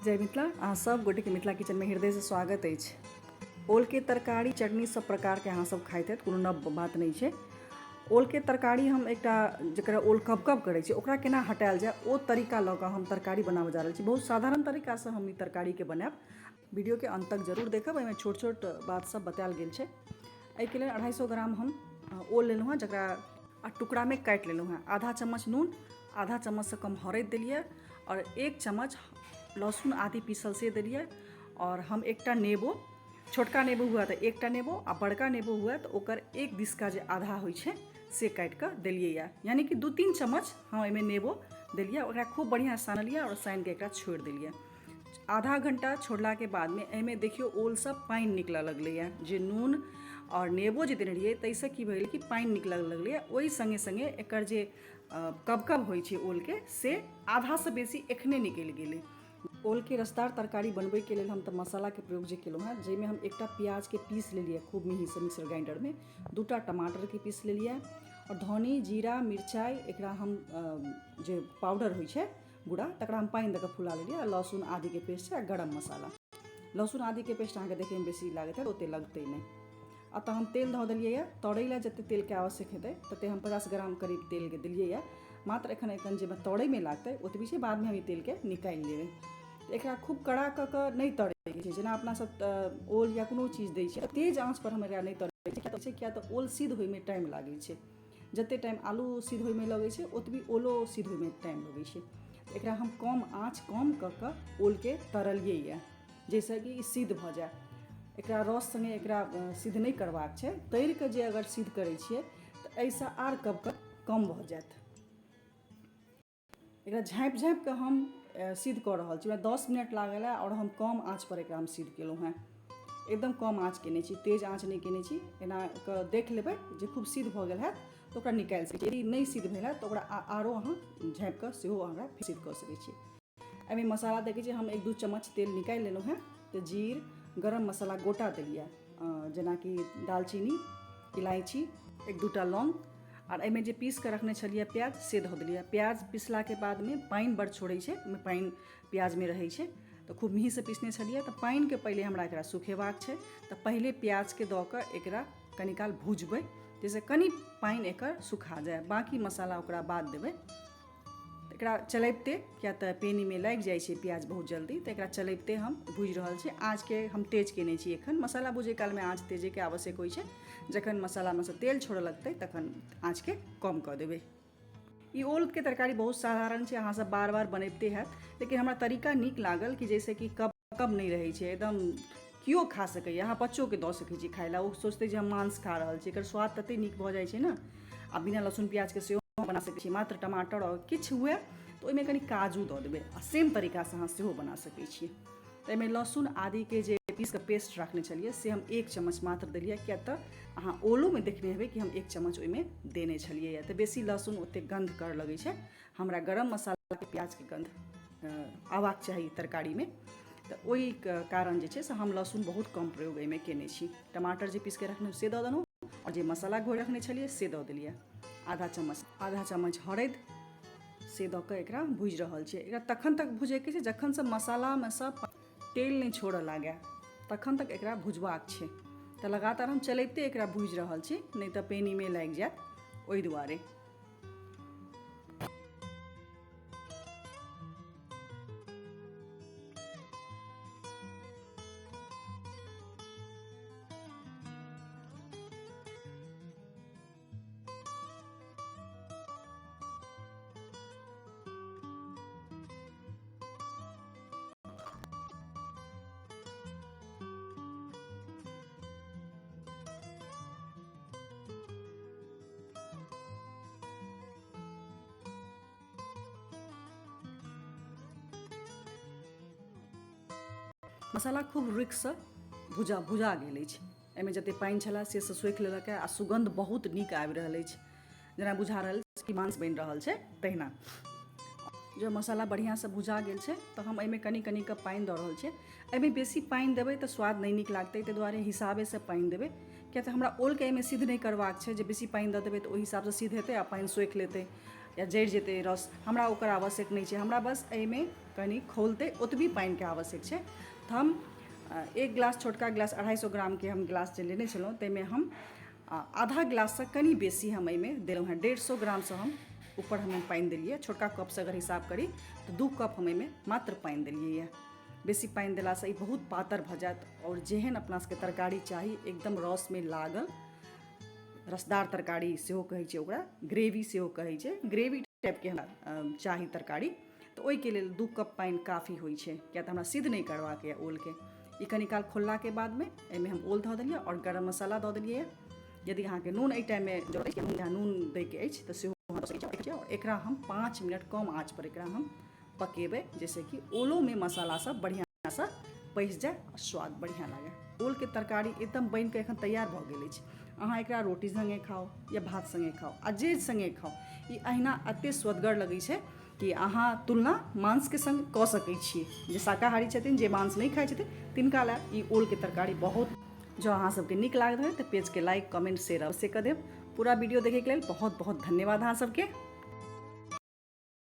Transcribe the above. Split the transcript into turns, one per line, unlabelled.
जय मिथिला। अहाँ सब गोटे के मिथिला किचन में हृदय से स्वागत है। ओल के तरकारी चटनी सब प्रकार के अहाँ सब खाइत हैत, कोनो नव बात नहीं है। ओल के तरकारी हम एक जरा ओल कब कब करे छी ओकरा केना हटायल जाए ओ तरीका लऽ कऽ हम तरकारी बनाबऽ जा रहल छी। बहुत साधारण तरीका से हम ई तरकारी के बनाएब। वीडियो के अंत तक जरूर देखब। एहिमे छोट छोट बात सब बतायल गेल छै। एहिके लेल 250 ग्राम हम ओल लेलहुँ हँ, जकरा टुकड़ा में काटि लेलहुँ हँ। आधा चम्मच नून, आधा चम्मच से कम हरदि देलिए और 1 चम्मच लहसुन आदि पीसल से देलिए। और हम एकटा नेबो, छोटका नेबो हुआ तो एकटा नेबो आ बड़का नेबो हुआ तो ओकर एक दिसका जे आधा होइ छै से काटि कऽ देलिए या, यानी कि 2-3 चम्मच हम एहिमे नेबो देलिए। ओकरा खूब बढ़िया सानलिए और सानि के एकरा छोड़ि देलिए। आधा घंटा छोड़ला के बाद में एहिमे देखियो ओल सब पानि निकलऽ लगलैए। जे नून और नेबो जे देने रहिए ताहिसँ की भेल कि पानि निकलऽ लगलैए। ओहि संगे संगे एकर जे कब होइ छै ओल के से आधा से बेसी एखने निकलि गेलै। ओल के रसदार तरकारी बनबै के लेल हम तऽ मसाला के प्रयोग जे केलहुँ हँ, जाहिमे हम एकटा प्याज के पीस लेलिए खूब मिहीसँ मिक्सर ग्राइंडर में, 2टा टमाटर के पीस लेलिए और धनी जीरा मिरचाई एकरा हम जे पाउडर होइ छै गुड़ा तकरा हम पानि दऽ कऽ फुला लेलिए। लहसुन आदि के पेस्ट छै, गरम मसाला। लहसुन आदि के पेस्ट अहाँके देखैमे बेसी लागत है, ओते लगतै नहीं। अतः हम तेल धऽ देलिए यऽ। तौड़ै लए जते तेल के आवश्यक हेतै तते हम 50 ग्राम करीब तेल के देलिए यऽ। मात्र एखन जे तौड़ै में लागतै ओतबी छै, बाद में हम ई तेल के निकालि लेबै। एकरा खूब कड़ा कऽ कऽ नहीं तड़ैके छै। जेना अपना सब ओल या कोनो चीज दै छै तेज आँच पर हम एकरा नहीं तड़ै छै, किया तऽ ओल सिद्ध होइमे टाइम लागै छै। जते टाइम आलू सिद्ध होइमे लगै छै ओतबी ओलो सिद्ध होइमे टाइम लगै छै। एकरा हम कम आँच कम कऽ कऽ ओल के तरलिए यऽ, जाहिसँ कि ई सिद्ध भऽ जाए। एकरा रस संगे एकरा सिद्ध नहीं करबाक छै। तैर कऽ जे अगर सिद्ध करै छियै तऽ एहिसँ आर कम भऽ जाएत। एकरा झाँपि झाँपि कऽ हम सिद्ध कऽ रहल छी। 10 मिनट लागल है और हम कम आँच पर एकरा हम सिद्ध केलहुँ हैं। एकदम कम आँच केने छी, तेज आँच नहीं केने छी। एना कऽ देख लेबै जे खूब सिद्ध भऽ गेल है तो ओकरा निकालि सकै छी। यदि नहीं सिद्ध भेल है तो ओकरा आरो अहाँ झाँपि कऽ सेहो अहाँ सिद्ध कऽ सकै छी। एहिमे मसाला देखै छी हम 1-2 चम्मच तेल निकालि लेलहुँ हैं। तो जीर गरम मसाला गोटा देलिए, जेनाकि दालचीनी, इलायची, 1-2टा लौंग और एहिमे जे पीस के रखने छलिए प्याज से धऽ देलिए। प्याज पिसला के बाद में पानि बड़ छोड़ै छै, पानि प्याज में रहै छै। तो खूब मिही से पीसने छलिए। तो पानि के पहले हमरा एकरा सुखेबाक छै। तो पहले प्याज के दऽ कऽ एकरा कनी काल भुजबै, जैसे कनी पानि एकर सुखा जाए। बाकी मसाला ओकरा बाद देबै। एकरा चलैबते, किया तऽ पेनी में लागि जाइ छै प्याज बहुत जल्दी, तो एकरा चलैबते हम भूजि रहल छी। आँच के हम तेज केने छी एखन। मसाला भूजै काल में आँच तेजे के आवश्यक होइ छै। जखन मसाला में से तेल छोड़ऽ लगतै तखन आँच के कम कऽ देबै। ई ओल के तरकारी बहुत साधारण छै, अहाँ सब बार बार बनैबते हैत, लेकिन हमरा तरीका नीक लागल कि जैसे कि कब नहीं रहै छै। एकदम कियो खा सकैए, अहाँ बच्चों के दऽ सकै छी खाइ लए। ओ सोचतै जे हम मांस खा रहल छी। एकर स्वाद तते नीक भऽ जाइ छै ने। आ बिना लहसुन प्याज के सेहो बना सकै छी, मात्र टमाटर और किछु हुए तो ओहिमे कनी काजू दऽ देबै आ सेम तरीका से अहाँ सेहो बना सकै छियै। तो एहिमे लहसुन आदि के जे पीस के पेस्ट रखने छलिए से हम 1 चम्मच मात्र देलिए, किया तऽ अहाँ ओलो में देखने हेबै कि हम 1 चम्मच ओहिमे देने छलिए यऽ। तो बेसी लहसुन ओते गंध कर लगै छै। हमरा गरम मसाला के प्याज के गंध आबाक चाही तरकारी में। तो ओहि कारण जे छै से हम लहसुन बहुत कम प्रयोग एहिमे केने छी। टमाटर जे पीस के रखने से दऽ देलहुँ और जे मसाला घोरि रखने छलिए से दऽ देलिए। आधा चम्मच हरदि से दऽ कऽ एकरा भूजि रहल छियै। एकरा तखन तक भूजैके छै जखन से मसाला में से तेल नहीं छोड़ऽ लागे, तखन तक एकरा भुजबाक छै। तो लगातार हम चलैबते एकरा भूजि रहल छी, नहीं तो पेनी में लागि जाएत ओहि दुआरे। मसाला खूब रुकिसँ भुजा गेल अछि। एहिमे जते पानि छलै से सोखि लेलक आ सुगंध बहुत नीक आबि रहल अछि। जेना बुझा रहल छै कि मांस बनि रहल छै तहिना। जो मसाला बढ़िया से भुजा गेल छै तो हम एहिमे कनी कनी कऽ पानि दऽ रहल छियै। एहिमे बेसी पानि देबै तऽ स्वाद नहीं नीक लागतै, ताहि दुआरे हिसाबे से पानि देबै। किया तऽ हमरा ओल के एहिमे सिद्ध नहीं करबाक छै। जे बेसी पानि दऽ देबै तऽ ओहि हिसाब से सिद्ध हेतै आ पानि सोखि लेतै। या जरि जेतै रस, हमरा ओकर आवश्यक नहीं है। हमरा बस एहिमे कनी खौलते ओतबी पानि के आवश्यक है। तो हम एक गिलास, छोटका गिलास 250 ग्राम के हम गिलास जे लेने छलहुँ ताहिमे हम आधा गिलास से कनी बेसी हम एहिमे देलहुँ हैं। 150 ग्राम से हम ऊपर हम पानि देलिए। छोटका कप से अगर हिसाब करी तो 2 कप हम एहिमे मात्र पानि देलिए है। बेसी पानि देलासँ ई बहुत पातर भऽ जायत और जेहन अपना सबके तरकारी चाही एकदम रस में लागल रसदार तरकारी सेहो कहै छै ओकरा, ग्रेवी सेहो कहै छै, ग्रेवी टाइप के हमरा चाही तरकारी। तो ओहिके लेल 2 कप पानि काफ़ी होइ छै, किया तऽ हमरा सिद्ध नहीं करबाक यऽ ओलके। ई कनी काल खोललाके बादमे एहिमे हम ओल धऽ देलिए और गरम मसाला दऽ देलिए। यदि अहाँके नून एहि टाइममे जरूरत अछि, नून दैके अछि तऽ सेहो अहाँ दऽ सकै छी। और एकरा हम 5 मिनट कम आँच पर एकरा हम पकेबै, जैसे कि ओलो में मसाला सब बढ़िया से पैस जाए और स्वाद बढ़िया लागे। ओल के तरकारी एकदम बन के एखन तैयार भऽ गेल अछि। अहाँ एकरा रोटी संगे खाओ या भात संगे खाओ आ जे संगे खाओ, ई अहिना एते स्वदगर लगै छै कि अहाँ तुलना मांस के संग कऽ सकै छियै। जे शाकाहारी छथिन, जे मांस नहीं खाइ छथिन, तिनका लेल ई ओल के तरकारी बहुत। जो अहाँ सबके नीक लागत है तो पेज के लाइक, कमेंट, शेयर अवश्य कऽ देब। पूरा वीडियो देखे के लेल बहुत बहुत धन्यवाद अहाँ सबके।